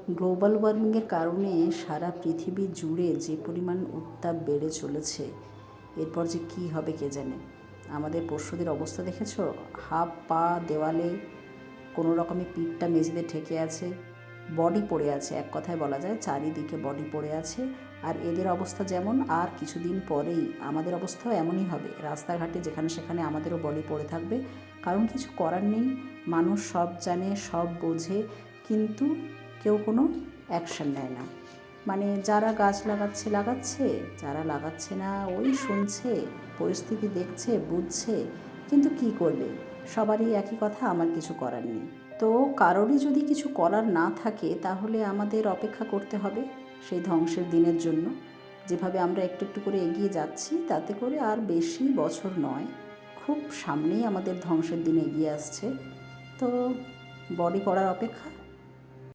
Global ওয়ার্মিংয়ের কারণে সারা পৃথিবী জুড়ে যে পরিমাণ উত্তাপ বেড়ে চলেছে, এরপর যে কী হবে কে জানে। আমাদের পশুদের অবস্থা দেখেছ, হাত পা দেওয়ালে, কোনো রকমে পিঠটা মেঝেতে ঠেকে আছে, বডি পড়ে আছে, এক কথায় বলা যায় চারিদিকে বডি পড়ে আছে। আর এদের অবস্থা যেমন, আর কিছুদিন পরেই আমাদের অবস্থাও এমনই হবে। রাস্তাঘাটে যেখানে সেখানে আমাদেরও বডি পড়ে থাকবে, কারণ কিছু করার নেই। মানুষ সব জানে, সব বোঝে, কিন্তু কেউ কোনো অ্যাকশান নেয় না। মানে যারা গাছ লাগাচ্ছে, যারা লাগাচ্ছে না ওই শুনছে, পরিস্থিতি দেখছে, বুঝছে, কিন্তু কি করবে? সবারই একই কথা, আমার কিছু করার নেই। তো কারোরই যদি কিছু করার না থাকে, তাহলে আমাদের অপেক্ষা করতে হবে সেই ধ্বংসের দিনের জন্য। যেভাবে আমরা একটু একটু করে এগিয়ে যাচ্ছি, তাতে করে আর বেশি বছর নয়, খুব সামনেই আমাদের ধ্বংসের দিন এগিয়ে আসছে। তো বডি পড়ার অপেক্ষা।